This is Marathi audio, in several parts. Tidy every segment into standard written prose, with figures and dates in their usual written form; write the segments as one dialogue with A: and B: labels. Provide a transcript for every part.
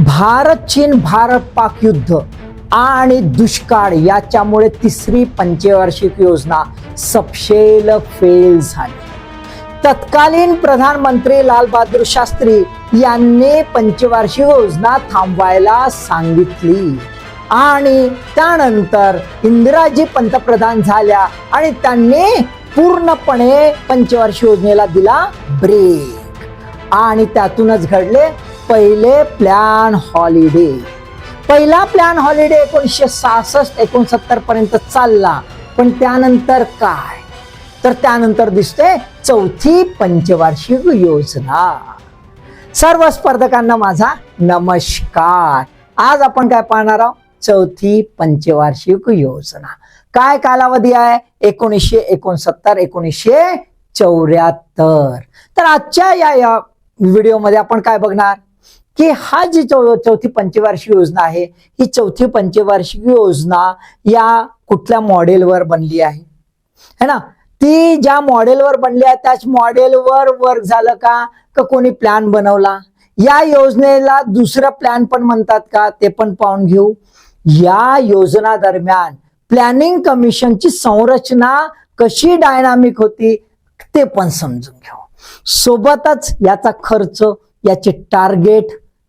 A: भारत चीन भारत पाक युद्ध आणि दुष्काळ याच्यामुळे तिसरी पंचवार्षिक योजना सपशेल फेल झाली. तत्कालीन प्रधानमंत्री लालबहादूर शास्त्री यांनी पंचवार्षिक योजना थांबवायला सांगितली आणि त्यानंतर इंदिराजी पंतप्रधान झाल्या आणि त्यांनी पूर्णपणे पंचवार्षिक योजनेला दिला ब्रेक आणि त्यातूनच घडले पहिले प्लॅन हॉलिडे. पहिला प्लॅन हॉलिडे 1966-69 पर्यंत चालला, पण त्यानंतर काय, तर त्यानंतर दिसते चौथी पंचवार्षिक योजना. सर्व स्पर्धकांना माझा नमस्कार. आज आपण काय पाहणार आहोत? चौथी पंचवार्षिक योजना. काय कालावधी आहे? 1969-1974. तर आजच्या या व्हिडिओमध्ये आपण काय बघणार की हा जी चौथी पंचवार्षिक योजना आहे, ही चौथी पंचवार्षिक योजना या कुठल्या मॉडेलवर बनली आहे है ना. ती ज्या मॉडेलवर बनली आहे त्याच मॉडेलवर वर्क झालं का कोणी प्लॅन बनवला? या योजनेला दुसरा प्लॅन पण म्हणतात का, ते पण पाहून घेऊ. या योजना दरम्यान प्लॅनिंग कमिशनची संरचना कशी डायनामिक होती ते पण समजून घेऊ. सोबतच याचा खर्च, याचे टार्गेट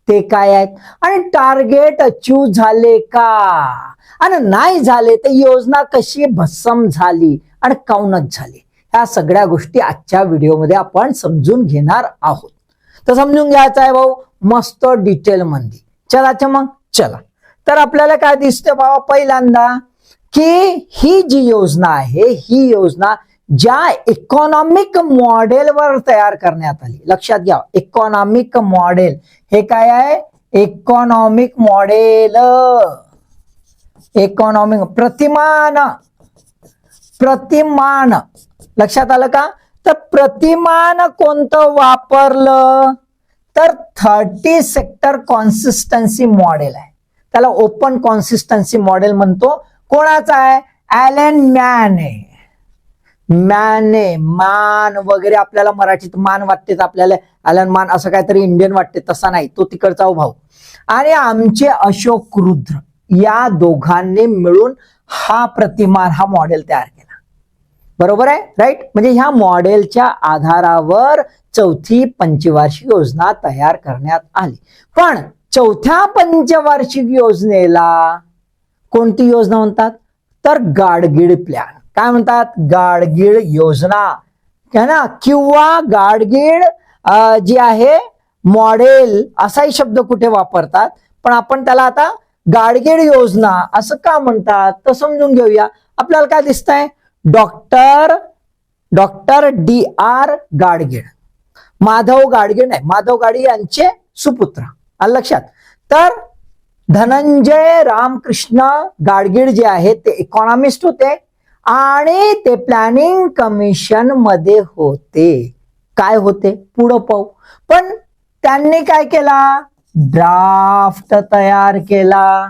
A: ते काय आहेत आणि टार्गेट अचीव झाले का आणि नाही झाले तर योजना कशी भस्म झाली आणि काऊनच झाली, ह्या सगळ्या गोष्टी आजच्या व्हिडिओमध्ये आपण समजून घेणार आहोत. तर समजून घ्यायचं आहे भाऊ मस्त डिटेल मध्ये. चला मग चला. तर आपल्याला काय दिसतं बाबा, पहिल्यांदा की ही जी योजना आहे, ही योजना ज्या इकॉनॉमिक मॉडेलवर तयार करण्यात आली. लक्षात घ्या, इकॉनॉमिक मॉडेल हे काय आहे? इकॉनॉमिक मॉडेल, इकॉनॉमिक प्रतिमान. लक्षात आलं का? तर प्रतिमान कोणतं वापरलं तर 30 सेक्टर कॉन्सिस्टन्सी मॉडेल आहे. त्याला ओपन कॉन्सिस्टन्सी मॉडेल म्हणतो. कोणाचा आहे? ॲलन मॅने. मान वगैरे आपल्याला मराठीत मान वाटते, आपल्याला ॲलन मान असं काहीतरी इंडियन वाटते, तसा नाही, तो तिकडचा भाऊ. आणि आमचे अशोक रुद्र या दोघांनी मिळून हा प्रतिमान, हा मॉडेल तयार केला. बरोबर आहे, राईट. म्हणजे ह्या मॉडेलच्या आधारावर चौथी पंचवार्षिक योजना तयार करण्यात आली. पण चौथ्या पंचवार्षिक योजनेला कोणती योजना म्हणतात तर गाडगीळ प्लॅन. काय म्हणतात? गाडगीळ योजना है ना, किंवा गाडगीळ जी आहे मॉडेल असाही शब्द कुठे वापरतात, पण आपण त्याला आता गाडगीळ योजना असं का म्हणतात तर समजून घेऊया. आपल्याला काय दिसतंय? डॉक्टर DR गाडगीळ, माधव गाडगीळ नाही, माधव गाडगीळ यांचे सुपुत्र. आलं लक्षात? तर धनंजय रामकृष्ण गाडगीळ जे आहेत ते इकॉनॉमिस्ट होते आणि ते प्लॅनिंग कमिशन मध्ये होते. काय होते पुढं पाहू. पण त्यांनी काय केला? ड्राफ्ट तयार केला.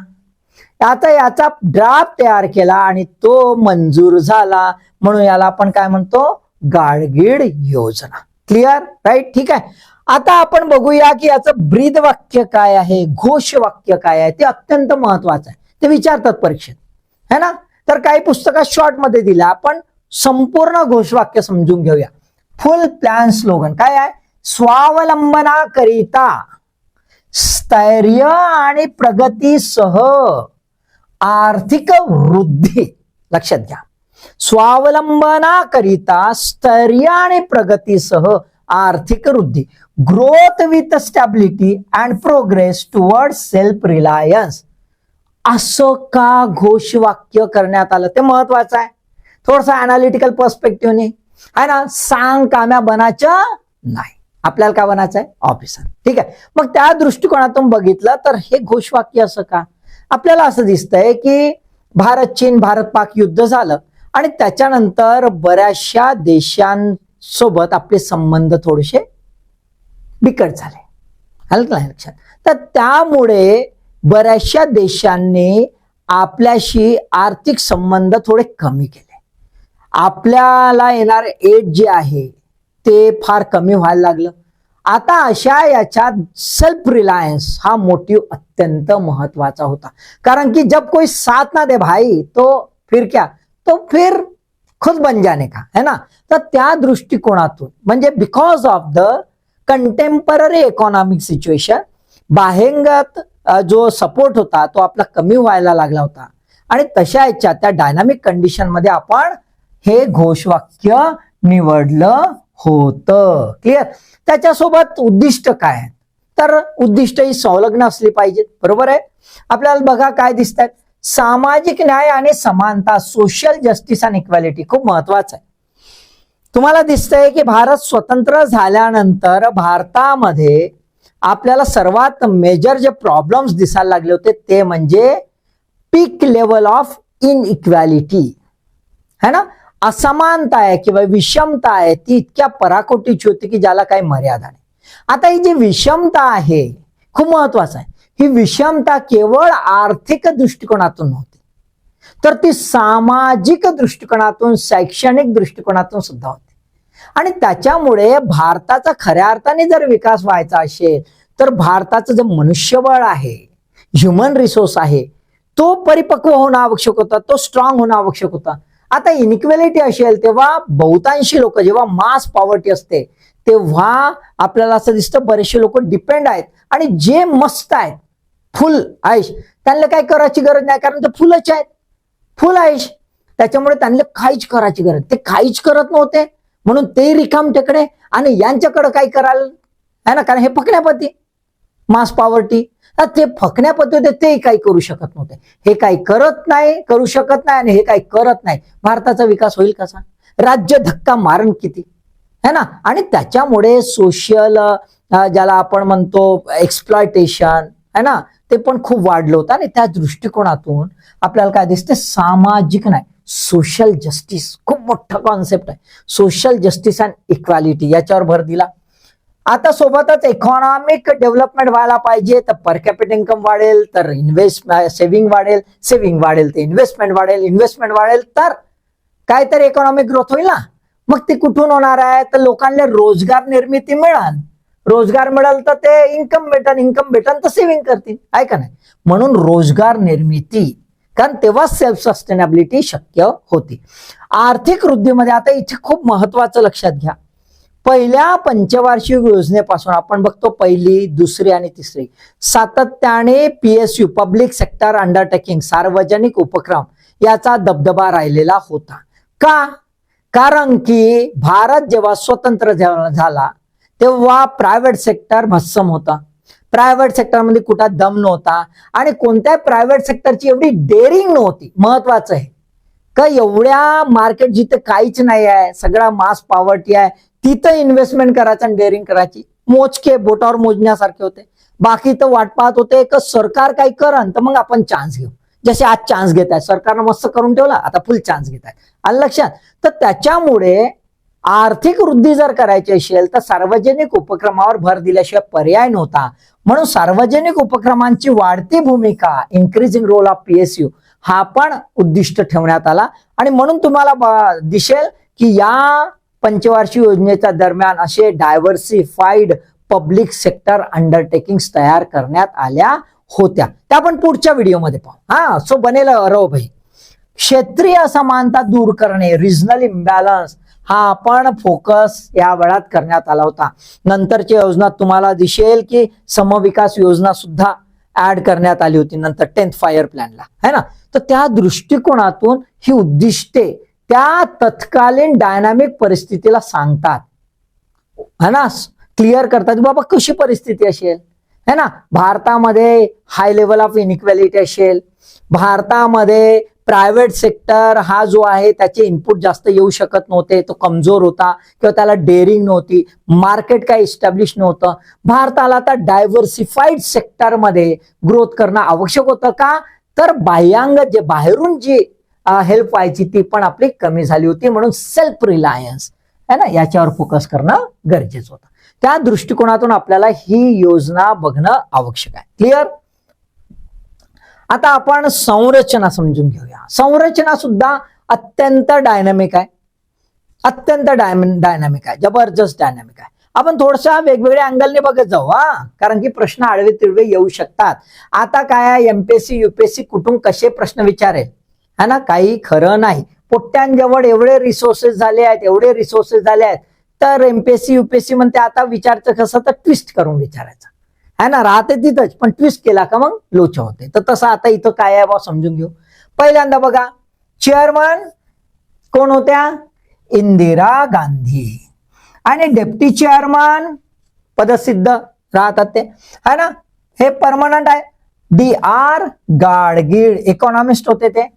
A: आता याचा ड्राफ्ट तयार केला आणि तो मंजूर झाला, म्हणून याला आपण काय म्हणतो? गाडगीळ योजना. Clear, right. ठीक आहे. आता आपण बघूया की याचं ब्रीद वाक्य काय आहे, घोष वाक्य काय आहे. ते अत्यंत महत्वाचं आहे, ते विचारतात परीक्षेत है ना. तर काही पुस्तकात शॉर्ट मध्ये दिलं, आपण संपूर्ण घोषवाक्य समजून घेऊया. फुल प्लॅन स्लोगन काय आहे? स्वावलंबनाकरिता स्थैर्य आणि प्रगतीसह आर्थिक वृद्धी. लक्षात घ्या, स्वावलंबनाकरिता स्थैर्य आणि प्रगतीसह आर्थिक वृद्धी. Growth with stability and progress toward self Reliance. असं का घोषवाक्य करण्यात आलं ते महत्वाचं आहे. थोडंसं अनालिटिकल पर्स्पेक्टिव्हने आहे ना. सांग काम्या बनायचं नाही, आपल्याला काय बनायचं आहे? ऑफिसर. ठीक आहे. मग त्या दृष्टिकोनातून बघितलं तर हे घोषवाक्य असं का? आपल्याला असं दिसतंय की भारत चीन भारत पाक युद्ध झालं आणि त्याच्यानंतर बऱ्याचशा देशांसोबत आपले संबंध थोडेसे बिकट झाले. आलं का लक्षात? तर त्यामुळे बऱ्याचशा देशांनी आपल्याशी आर्थिक संबंध थोडे कमी केले. आपल्याला येणारे एड जे आहे ते फार कमी व्हायला लागलं आता अशा याच्यात सेल्फ रिलायन्स हा मोटिव्ह अत्यंत महत्वाचा होता, कारण की जब कोई साथ ना दे भाई तो फिर क्या, तो फिर खुद बन जाने का है ना. तर त्या दृष्टिकोनातून म्हणजे because of the contemporary economic situation बाहेंगत जो सपोर्ट होता तो आपला कमी व्हायला लागला होता, आणि तशा याच्या त्या डायनामिक कंडिशन मध्ये आपण हे घोषवाक्य निवडलं होतं. क्लिअर. त्याच्यासोबत उद्दिष्ट काय आहे, तर उद्दिष्ट ही संलग्न असली पाहिजेत. बरोबर आहे. आपल्याला बघा काय दिसतात, सामाजिक न्याय आणि समानता, सोशल जस्टिस अँड इक्वॅलिटी खूप महत्वाचं आहे. तुम्हाला दिसतंय की भारत स्वतंत्र झाल्यानंतर भारतामध्ये आपल्याला सर्वात मेजर जे प्रॉब्लेम्स दिसायला लागले होते ते म्हणजे पीक लेवल ऑफ इनइक्वॅलिटी है ना. असमानता आहे किंवा विषमता आहे ती इतक्या पराकोटीची होती की ज्याला काही मर्यादा नाही. आता ही जी विषमता आहे खूप महत्वाचं आहे. ही विषमता केवळ आर्थिक दृष्टिकोनातून नव्हती, तर ती सामाजिक दृष्टिकोनातून, शैक्षणिक दृष्टिकोनातून सुद्धा होती. आणि त्याच्यामुळे भारताचा खऱ्या अर्थाने जर विकास व्हायचा असेल तर भारताचं जे मनुष्यबळ आहे, ह्युमन रिसोर्स आहे, तो परिपक्व होणं आवश्यक होता, तो स्ट्रॉंग होणं आवश्यक होता. आता इनइक्वॅलिटी असेल तेव्हा बहुतांशी लोक, जेव्हा मास पॉवर्टी असते तेव्हा आपल्याला असं दिसतं बरेचसे लोक डिपेंड आहेत, आणि जे मस्त आहेत फुल आयुष त्यांना काय करायची गरज नाही, कारण ते फुलच आहेत, फुल आयुष. त्याच्यामुळे त्यांना काहीच करायची गरज, ते काहीच करत नव्हते म्हणून ते रिकाम टेकडे, आणि यांच्याकडे काय कराल है ना, कारण हे फकण्यापती मास पॉवर्टी, ते फकण्यापती होते, ते काही करू शकत नव्हते. हे काही करत नाही, करू शकत नाही, आणि हे काही करत नाही, भारताचा विकास होईल कसा, राज्य धक्का मारण किती है ना. आणि त्याच्यामुळे सोशल ज्याला आपण म्हणतो एक्सप्लॉयटेशन है ना, ते पण खूप वाढलं होतं. आणि त्या दृष्टिकोनातून आपल्याला काय दिसते, सामाजिक नाही, सोशल जस्टिस खूप मोठा कॉन्सेप्ट आहे. सोशल जस्टिस अँड इक्वॅलिटी याच्यावर भर दिला. आता सोबतच इकॉनॉमिक डेव्हलपमेंट व्हायला पाहिजे, तर पर कॅपिटल इन्कम वाढेल, तर सेव्हिंग वाढेल, सेव्हिंग वाढेल तर इन्व्हेस्टमेंट वाढेल, इन्व्हेस्टमेंट वाढेल तर काहीतरी इकॉनॉमिक ग्रोथ होईल ना. मग ती कुठून होणार आहे, तर लोकांना रोजगार निर्मिती मिळेल, रोजगार मिळेल तर ते इन्कम भेटन तर सेव्हिंग करतील, आहे का नाही. म्हणून रोजगार निर्मिती, कारण तेव्हा सेल्फ सस्टेनेबिलिटी शक्य होती. आर्थिक वृद्धीमध्ये आता इथे खूप महत्वाचं लक्षात घ्या, पहिल्या पंचवार्षिक योजनेपासून आपण बघतो पहिली, दुसरी आणि तिसरी सातत्याने PSU पब्लिक सेक्टर अंडरटेकिंग, सार्वजनिक उपक्रम याचा दबदबा राहिलेला होता. का, कारण की भारत जेव्हा स्वतंत्र झाला तेव्हा प्रायव्हेट सेक्टर भस्सम होता, प्रायव्हेट सेक्टरमध्ये कुठं दम नव्हता, आणि कोणत्या प्रायव्हेट सेक्टरची एवढी डेअरिंग नव्हती. महत्वाचं आहे का, एवढ्या मार्केट जिथे काहीच नाही आहे, सगळा मास पॉवर्टी आहे, तिथं इन्व्हेस्टमेंट करायचं आणि डेअरिंग करायची मोजके बोटावर मोजण्यासारखे होते. बाकी तर वाट पाहत होते का सरकार काही करन तर मग आपण चान्स घेऊ, जसे आज चान्स घेत आहे, सरकारनं मस्त करून ठेवला, आता फुल चान्स घेत आहे, आलं लक्षात. तर त्याच्यामुळे आर्थिक वृद्धी जर करायची असेल तर सार्वजनिक उपक्रमावर भर दिल्याशिवाय पर्याय नव्हता. म्हणून सार्वजनिक उपक्रमांची वाढती भूमिका, इन्क्रीजिंग रोल ऑफ PSU हा पण उद्दिष्ट ठेवण्यात आला. आणि म्हणून तुम्हाला दिसेल की या पंचवार्षिक योजनेच्या दरम्यान असे डायव्हर्सिफाईड पब्लिक सेक्टर अंडरटेकिंग्स तयार करण्यात आल्या होत्या. त्या आपण पुढच्या व्हिडिओमध्ये पाहू. हा, सो बनेल रहो भाई. क्षेत्रीय असमानता दूर करणे, रिजनल इम्बॅलन्स हा पण फोकस या वेळात करण्यात आला होता. नंतरच्या योजनात तुम्हाला दिसेल की समविकास योजना सुद्धा ऍड करण्यात आली होती नंतर 10th फायर प्लॅनला, है ना. तर त्या दृष्टिकोनातून ही उद्दिष्टे त्या तत्कालीन डायनामिक परिस्थितीला सांगतात, है ना, क्लिअर करतात बाबा कशी परिस्थिती असेल, है ना. भारतामध्ये हाय लेवल ऑफ इनइक्वॅलिटी असेल, भारतामध्ये प्रायव्हेट सेक्टर हा जो आहे त्याचे इनपुट जास्त येऊ शकत नव्हते, तो कमजोर होता किंवा त्याला डेअरिंग नव्हती, मार्केट काही इस्टॅब्लिश नव्हतं. भारताला आता डायव्हर्सिफाईड सेक्टरमध्ये ग्रोथ करणं आवश्यक होतं. का, तर बाह्यांग जे बाहेरून जी हेल्प व्हायची ती पण आपली कमी झाली होती. म्हणून सेल्फ रिलायन्स है ना, याच्यावर फोकस करणं गरजेचं होतं. त्या दृष्टिकोनातून आपल्याला ही योजना बघणं आवश्यक आहे. क्लिअर. आता आपण संरचना समजून घेऊया. संरचना सुद्धा अत्यंत डायनामिक आहे, अत्यंत डायनामिक आहे, जबरदस्त डायनामिक आहे. आपण थोडसा वेगवेगळ्या अँगलने बघत जाऊ हा, कारण की प्रश्न आडवे तिडवे येऊ शकतात. आता काय एमपीएससी युपीएससी कुठून कसे प्रश्न विचारेल है ना, काही खरं नाही. पोट्ट्यांजवळ एवढे रिसोर्सेस झाले आहेत, एवढे रिसोर्सेस झाले आहेत, तर एमपीएससी युपीएससी म्हणते आता विचारचं कसं तर ट्विस्ट करून विचारायचं है ना, राहते तिथंच पण ट्विस्ट केला का मग लोचा होते. तर तसं आता इथं काय आहे बा समजून घेऊ. पहिल्यांदा बघा, चेअरमन कोण होत्या, इंदिरा गांधी, आणि डेप्टी चेअरमन पदसिद्ध राहतात ते है ना, हे परमनंट आहे. DR गाडगीळ इकॉनॉमिस्ट होते ते,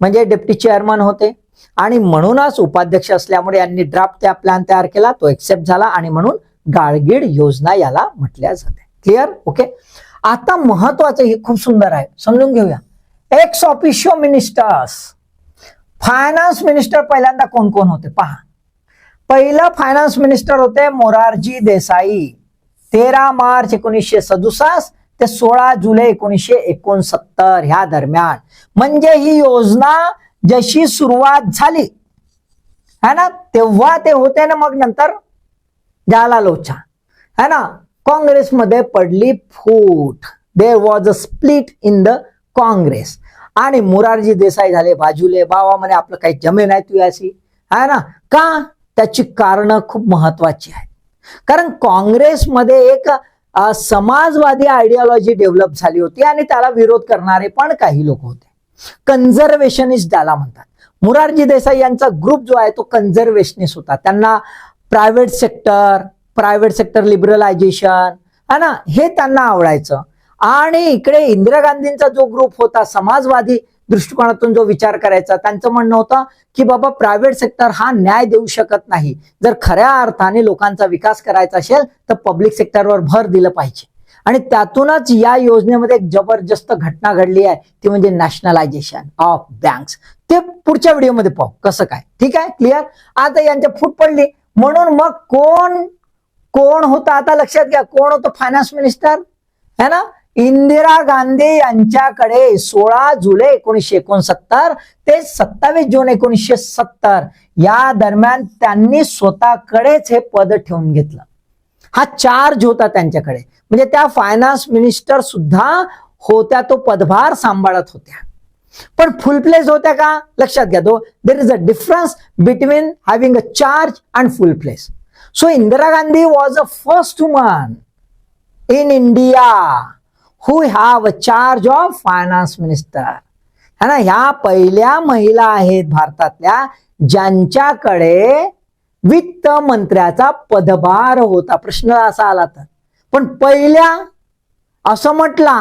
A: म्हणजे डेप्टी चेअरमन होते, आणि म्हणूनच उपाध्यक्ष असल्यामुळे यांनी ड्राफ्ट त्या प्लॅन तयार केला, तो एक्सेप्ट झाला, आणि म्हणून गाडगीळ योजना याला म्हटल्या जाते. Clear, okay. आता महत्वाचं हे खूप सुंदर आहे, समजून घेऊया. Ex officio ministers, finance minister पहिल्यांदा कोण कोण होते पहा. पहिला फायनान्स मिनिस्टर होते मोरारजी देसाई, 13 मार्च 1967 ते 16 जुलै 1969 ह्या दरम्यान. म्हणजे ही योजना जशी सुरुवात झाली है ना, तेव्हा ते होते ना, मग नंतर झाला लोचा है ना, काँग्रेसमध्ये पडली फूट. There was a split in the Congress, आणि मोरारजी देसाई झाले बाजूले, बाबा म्हणे आपलं काही जमीन आहे तू अशी है ना. का, त्याची कारण खूप महत्वाची आहे. कारण काँग्रेसमध्ये एक समाजवादी आयडिओलॉजी डेव्हलप झाली होती, आणि त्याला विरोध करणारे पण काही लोक होते. कन्झर्वेशनिस्ट ज्याला म्हणतात. मोरारजी देसाई यांचा ग्रुप जो आहे तो कन्झर्वेशनिस्ट होता. त्यांना प्रायव्हेट सेक्टर लिबरलायझेशन है ना, हे त्यांना आवडायचं. आणि इकडे इंदिरा गांधींचा जो ग्रुप होता समाजवादी दृष्टिकोनातून जो विचार करायचा, त्यांचं म्हणणं होतं की बाबा प्रायव्हेट सेक्टर हा न्याय देऊ शकत नाही, जर खऱ्या अर्थाने लोकांचा विकास करायचा असेल तर पब्लिक सेक्टरवर भर दिलं पाहिजे. आणि त्यातूनच या योजनेमध्ये एक जबरदस्त घटना घडली आहे, ती म्हणजे नॅशनलायझेशन ऑफ बँक्स. ते पुढच्या व्हिडिओमध्ये पाहू कसं काय. ठीक आहे, क्लिअर. आता यांच्या फूट पडली, म्हणून मग कोण कोण होता आता लक्षात घ्या, कोण होतं फायनान्स मिनिस्टर है ना, इंदिरा गांधी यांच्याकडे 16 जुलै 1969 ते 27 जून 1970 या दरम्यान त्यांनी स्वतःकडेच हे पद ठेवून घेतलं. हा चार्ज होता त्यांच्याकडे, म्हणजे त्या फायनान्स मिनिस्टर सुद्धा होत्या, तो पदभार सांभाळत होत्या. पण फुल प्लेस होत्या का, लक्षात घ्या. There is a difference between having a charge and full place. So Indira Gandhi was a first woman in India who have a charge of finance minister है ना. ह्या पहिल्या महिला आहेत भारतातल्या ज्यांच्याकडे वित्त मंत्र्याचा पदभार होता. प्रश्न असा आला तर, पण पहिल्या असं म्हटला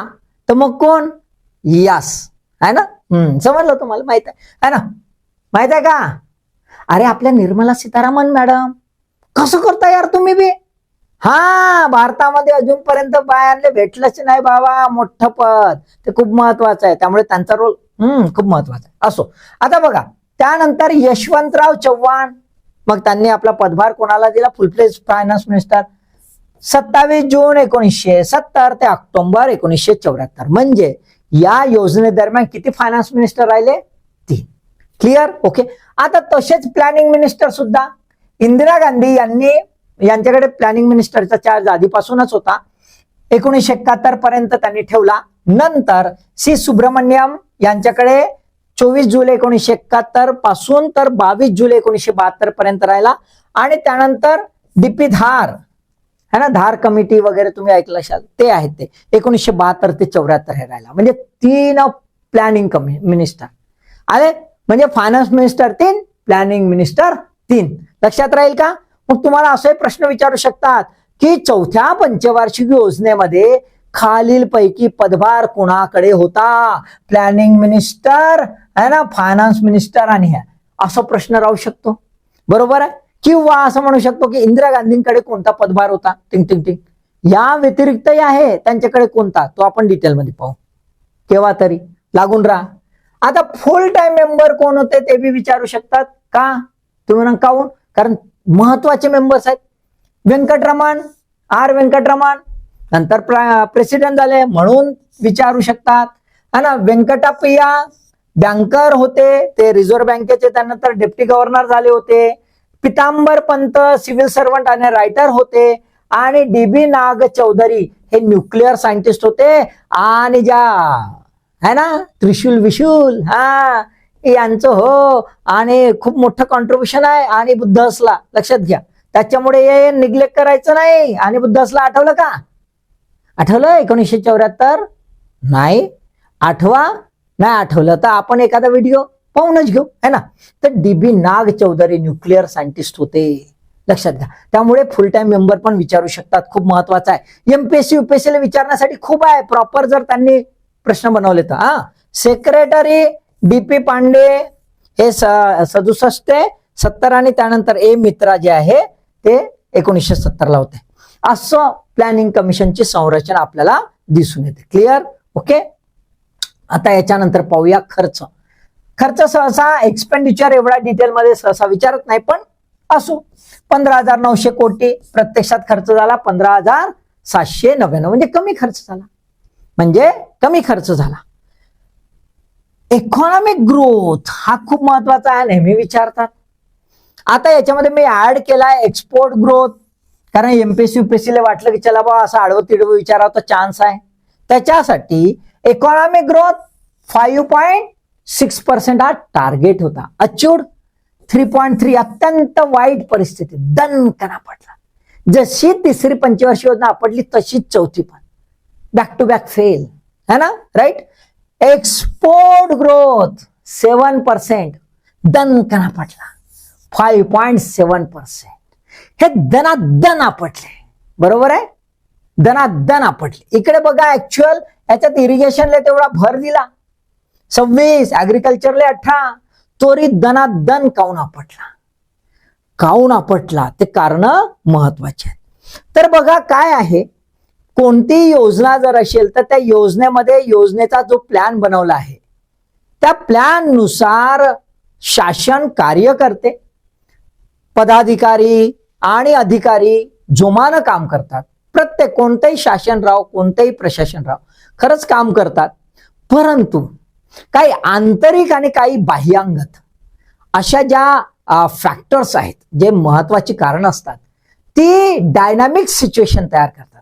A: तर मग कोण, यस है ना. समजलं तुम्हाला, माहित आहे है ना, माहित आहे का. अरे आपल्या निर्मला सीतारामन मॅडम, कसं करता यार तुम्ही बी. हा, भारतामध्ये अजूनपर्यंत बायांना भेटलंच नाही बाबा मोठं पद, ते खूप महत्वाचं आहे, त्यामुळे त्यांचा रोल खूप महत्वाचा आहे. असो, आता बघा त्यानंतर यशवंतराव चव्हाण, मग त्यांनी आपला पदभार कोणाला दिला, फुलप्लेस फायनान्स मिनिस्टर. 27 जून 1970 ते ऑक्टोबर 1974. म्हणजे या योजनेदरम्यान किती फायनान्स मिनिस्टर राहिले, 3. Clear, okay. आता तसेच प्लॅनिंग मिनिस्टर सुद्धा इंदिरा गांधी यांच्याकडे प्लॅनिंग मिनिस्टरचा चार्ज आधीपासूनच होता. 1971 पर्यंत त्यांनी ठेवला. नंतर सी सुब्रमण्यम यांच्याकडे 24 जुलै 1971 पासून तर 22 जुलै 1972 पर्यंत राहिला. आणि त्यानंतर डीपी धार है ना, धार कमिटी वगैरे तुम्ही ऐकलं असाल, ते आहेत ते 1972 ते 74 हे राहिला. म्हणजे 3 प्लॅनिंग मिनिस्टर आले, म्हणजे फायनान्स मिनिस्टर 3, प्लॅनिंग मिनिस्टर 3. लक्षात राहील का. मग तुम्हाला असे प्रश्न विचारू शकतात की चौथ्या पंचवार्षिक योजनेमध्ये खालीलपैकी पदभार कोणाकडे होता, प्लॅनिंग मिनिस्टर है ना, फायनान्स मिनिस्टर आणि ह्या, असा प्रश्न राहू शकतो. बरोबर आहे. किंवा असं म्हणू शकतो की इंदिरा गांधींकडे कोणता पदभार होता, टिंग टिंग टिंग. या व्यतिरिक्तही आहे त्यांच्याकडे कोणता, तो आपण डिटेलमध्ये पाहू केव्हा तरी. लागून राहा. आता फुल टाइम मेंबर कोण होते ते बी विचारू शकतात का, तुम्ही म्हणा काऊन, कारण महत्वाचे मेंबर्स आहेत. व्यंकटरमण, आर व्यंकटरमण नंतर प्रेसिडेंट झाले म्हणून विचारू शकतात है ना. व्यंकटप्पय्या बँकर होते, ते रिझर्व्ह बँकेचे, त्यानंतर डेप्टी गव्हर्नर झाले होते. पितांबर पंत सिव्हिल सर्वंट आणि रायटर होते, आणि DB नाग चौधरी हे न्यूक्लिअर सायंटिस्ट होते, आणि ज्या है ना त्रिशूल विशूल यांचं हो, आणि खूप मोठं कॉन्ट्रीब्युशन आहे. आणि बुद्ध असला लक्षात घ्या, त्याच्यामुळे हे निग्लेक्ट करायचं नाही. आणि बुद्ध असला आठवलं का? आठवलं 1974? नाही आठवा. नाही आठवलं तर आपण एखादा व्हिडिओ पाहूनच घेऊ है ना. तर DB नाग चौधरी न्यूक्लिअर सायंटिस्ट होते, लक्षात घ्या. त्यामुळे फुल टाइम मेंबर पण विचारू शकतात, खूप महत्वाचं आहे. MPSC UPSC ला विचारण्यासाठी खूप आहे प्रॉपर, जर त्यांनी प्रश्न बनवले तर. सेक्रेटरी DP पांडे हे 67 ते 70, आणि त्यानंतर A मित्रा जे आहे ते 1970 ला होते. असं प्लॅनिंग कमिशनची संरचना आपल्याला दिसून येते. क्लिअर? ओके. आता याच्यानंतर पाहूया खर्च. खर्च सहसा एक्सपेंडिचर एवढा डिटेलमध्ये सहसा विचारत नाही, पण असो 15,900 कोटी प्रत्यक्षात खर्च झाला 15,799, म्हणजे कमी खर्च झाला, म्हणजे कमी खर्च झाला. इकॉनॉमिक ग्रोथ हा खूप महत्वाचा आहे, नेहमी विचारतात. आता याच्यामध्ये मी ऍड केलाय एक्सपोर्ट ग्रोथ, कारण MPSC UPSC ला वाटलं की चला बा असं आडवं तिडवं विचारावं चान्स आहे. त्याच्यासाठी इकॉनॉमिक ग्रोथ 5.6% हा टार्गेट होता. अचीव्ड 3.3. अत्यंत वाईट परिस्थिती, दणकणा पडला. जशी तिसरी पंचवार्षिक योजना आपडली तशीच चौथी पण बॅक टू बॅक फेल है ना. राईट. एक्सपोर्ट ग्रोथ 7%, दणकणा पडला 5.7%. हे दनादन आपटले, बरोबर आहे, दनादन आपटले. इकडे बघा ऍक्च्युअल याच्यात इरिगेशनला तेवढा भर दिला 26, ऍग्रिकल्चरला 18, तोरी दनादन काऊन आपटला. काऊन आपटला ते कारण महत्वाचे आहेत. तर बघा काय आहे, कोणतीही योजना जर असेल तर त्या योजनेमध्ये योजनेचा जो प्लॅन बनवला आहे त्या प्लॅन नुसार शासन कार्य करते. पदाधिकारी आणि अधिकारी जोमानं काम करतात. प्रत्येक कोणतंही शासन राव, कोणतंही प्रशासन राव खरंच काम करतात. परंतु काही आंतरिक आणि काही बाह्यांगत अशा ज्या फॅक्टर्स आहेत, जे महत्वाची कारण असतात, ती डायनामिक सिच्युएशन तयार करतात.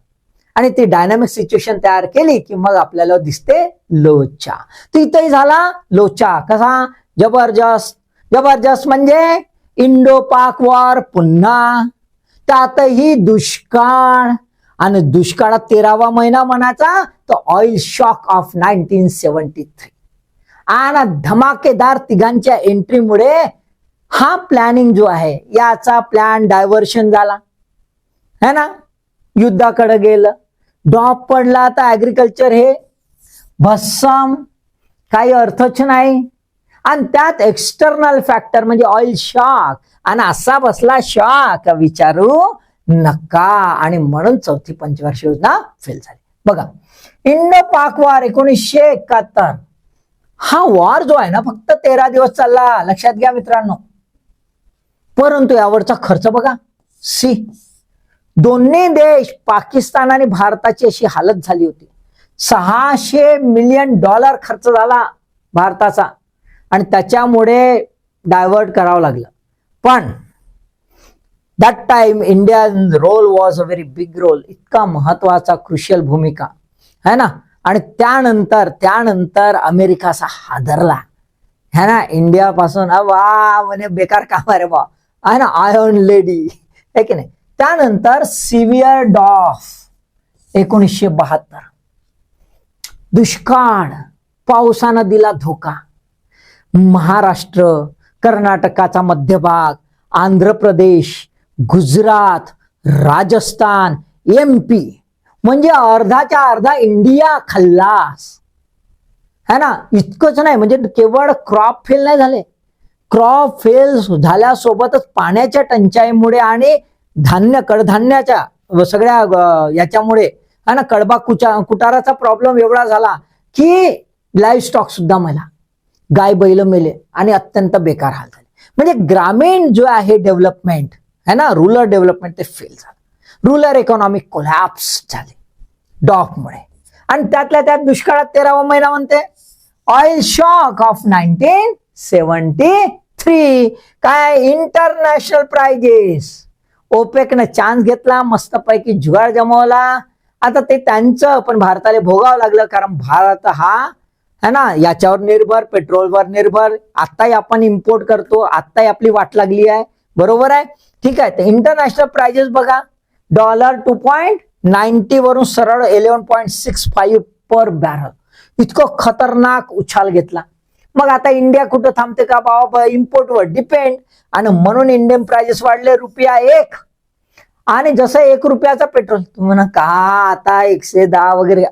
A: आणि ती डायनामिक सिच्युएशन तयार केली की मग आपल्याला दिसते लोचा. तर इथंही झाला लोचा. कसा? जबरदस्त. जबरदस्त म्हणजे इंडो पाक वॉर पुन्हा, त्यातही दुष्काळ, आणि दुष्काळात 13वा महिना म्हणायचा तो ऑइल शॉक ऑफ 1973. आणि धमाकेदार तिघांच्या एंट्रीमुळे हा प्लॅनिंग जो आहे याचा प्लॅन डायव्हर्शन झाला है ना, युद्धाकडे गेलं, ड्रॉप पडला. तर ऍग्रिकल्चर हे भस्सम, काही अर्थच नाही. आणि त्यात एक्सटर्नल फॅक्टर म्हणजे ऑइल शॉक, आणि असा बसला शॉक विचारू नका. आणि म्हणून चौथी पंचवार्षिक योजना फेल झाली. बघा इंडो पाक वॉर 1971 हा वॉर जो आहे ना फक्त 13 दिवस चालला, लक्षात घ्या मित्रांनो. परंतु यावरचा खर्च बघा. दोन्ही देश पाकिस्तान आणि भारताची अशी हालत झाली होती. $600 मिलियन खर्च झाला भारताचा, आणि त्याच्यामुळे डायव्हर्ट करावं लागलं. पण that time Indian role was a very big role, इतका महत्वाचा क्रुशियल भूमिका है ना. आणि त्यानंतर अमेरिका असा हादरला है ना इंडिया पासून. वा म्हणे बेकार काम आहे रे बा आहे ना, आयर्न लेडी है की नाही. त्यानंतर सिव्हिअर डॉफ 1972, दुष्काळ, पावसानं दिला धोका. महाराष्ट्र, कर्नाटकाचा मध्यभाग, आंध्र प्रदेश, गुजरात, राजस्थान, MP म्हणजे अर्धाच्या अर्धा इंडिया खल्लास है ना. इतकंच नाही, म्हणजे केवळ क्रॉप फेल नाही झाले, क्रॉप फेल झाल्यासोबतच पाण्याच्या टंचाईमुळे आणि कडधान्याच्या सगळ्या याच्यामुळे है ना, कडबा कुटाराचा प्रॉब्लेम एवढा झाला की लाईव्ह स्टॉक सुद्धा मेला, गाय बैल मेले, आणि अत्यंत बेकार हाल झाले. म्हणजे ग्रामीण जो आहे डेव्हलपमेंट है ना, रूरल डेव्हलपमेंट ते फेल झालं. रूरल इकॉनॉमिक कोलॅप्स झाले डॉफमुळे. आणि त्यातल्या त्यात दुष्काळात 13वा महिना म्हणते ऑइल शॉक ऑफ 1973. 3 काय इंटरनॅशनल प्राइजेस. ओपेकनं चान्स घेतला, मस्तपैकी जुगाड जमवला. आता ते त्यांचं, पण भारताला भोगावं लागलं, कारण भारत हा है ना याच्यावर निर्भर, पेट्रोलवर निर्भर. आत्ताही आपण इम्पोर्ट करतो, आत्ताही आपली वाट लागली आहे, बरोबर आहे. ठीक आहे. तर इंटरनॅशनल प्राइजेस बघा, डॉलर 2.90 वरून सरळ 11.65 पर बॅरल. इतकं खतरनाक उछाल घेतला. मग आता इंडिया कुठं थांबते का बाबा, इम्पोर्टवर डिपेंड. आणि म्हणून इंडियन प्राइजेस वाढले ₹1. आणि जसं ₹1 पेट्रोल, तुम्ही म्हणा का आता 110 वगैरे.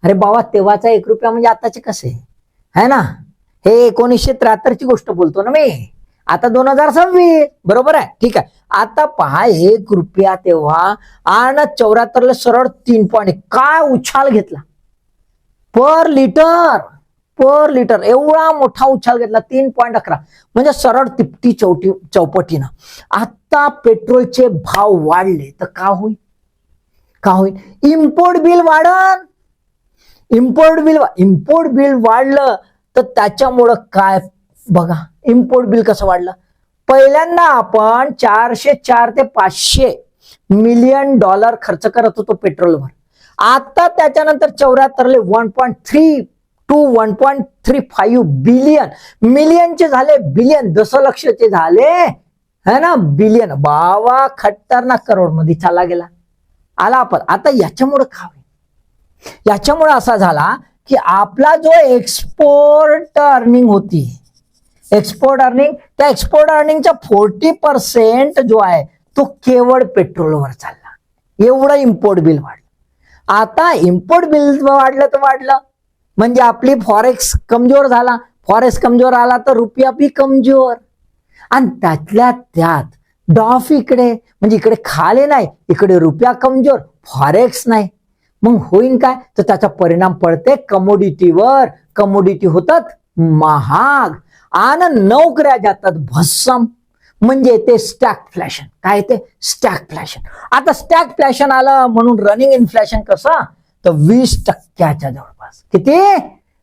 A: अरे बाबा, तेव्हाचा ₹1 म्हणजे आताचे कसे है ना. हे 1973 ची गोष्ट बोलतो ना मी, आता 2026, बरोबर आहे. ठीक आहे. आता पहा, ₹1 तेव्हा आणि 74 ला सरळ 3 पॉईंट. काय उछाल घेतला पर लिटर, एवढा मोठा उछाल घेतला. 3.11 म्हणजे सरळ तिपटी चौपटीनं. आता पेट्रोलचे भाव वाढले तर का होईल? इम्पोर्ट बिल वाढन. इम्पोर्ट बिल वाढलं तर त्याच्यामुळं काय बघा, इम्पोर्ट बिल कसं वाढलं. पहिल्यांदा आपण $404 ते $500 मिलियन खर्च करत होतो पेट्रोलवर. आता त्याच्यानंतर 74 1.3 to 1.35 बिलियन, मिलियनचे झाले बिलियन, दशलक्षचे झाले है ना बिलियन. बाबा खतरनाक, करोड मध्ये चालला गेला. आला आपण. आता याच्यामुळे काय होईल? याच्यामुळे असा झाला की आपला जो एक्सपोर्ट अर्निंग होती, त्या एक्सपोर्ट अर्निंगचा 40% जो आहे तो केवळ पेट्रोलवर चालला. एवढं इम्पोर्ट बिल वाढलं. आता इम्पोर्ट बिल वाढलं तर वाढलं म्हणजे आपली फॉरेक्स कमजोर झाला. फॉरेक्स कमजोर आला तर रुपया बी कमजोर. आणि त्यातल्या त्यात डॉफ इकडे, म्हणजे इकडे खाले नाही, इकडे रुपया कमजोर, फॉरेक्स नाही. मग होईन काय? तर त्याचा परिणाम पडते कमोडिटीवर. कमोडिटी होतात महाग आणि नोकऱ्या जातात भस्सम. म्हणजे ते स्टॅगफ्लेशन. काय ते स्टॅगफ्लेशन. आता स्टॅगफ्लेशन आलं म्हणून रनिंग इन्फ्लेशन कसं, तर 20% जवळपास. किती?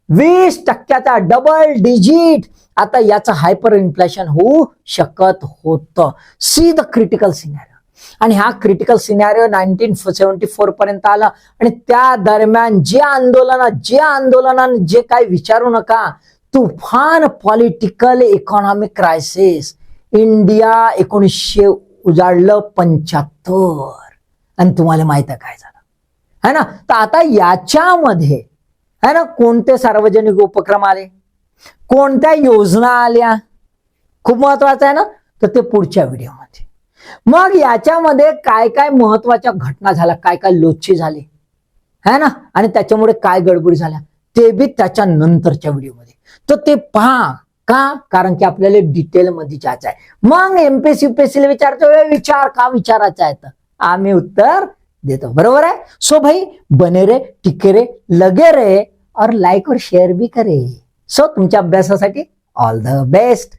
A: 20% डबल डिजिट. आता याचं हायपर इन्फ्लेशन होऊ शकत होतं. See the critical scenario. आणि हा क्रिटिकल सिनॅरिओ 1974 पर्यंत आला. आणि त्या दरम्यान जे आंदोलन जे काही विचारू नका, तुफान पॉलिटिकल इकॉनॉमिक क्रायसिस. इंडिया 1900 उजाडलं 75. आणि तुम्हाला माहित आहे काय झालं है ना. तर आता याच्यामध्ये है ना कोणते सार्वजनिक उपक्रम आले, कोणत्या योजना आल्या, खूप महत्वाचं आहे ना. तर ते पुढच्या व्हिडिओमध्ये. मग याच्यामध्ये काय काय महत्वाच्या घटना झाल्या, काय काय लोची झाले है ना, आणि त्याच्यामुळे काय गडबड झाल्या ते बी त्याच्या नंतरच्या व्हिडिओमध्ये. तर ते पहा. का? कारण की आपल्याला डिटेल मध्ये जायचं आहे. मग एमपीएससी यूपीएससी विचारतो, विचार का विचारायचा आहे, तर आम्ही उत्तर देतो, बरोबर आहे. सो भाई बने रे, टिके रे, लगे रे और लाइक और शेअर भी करे. सो तुमच्या अभ्यासासाठी ऑल द बेस्ट.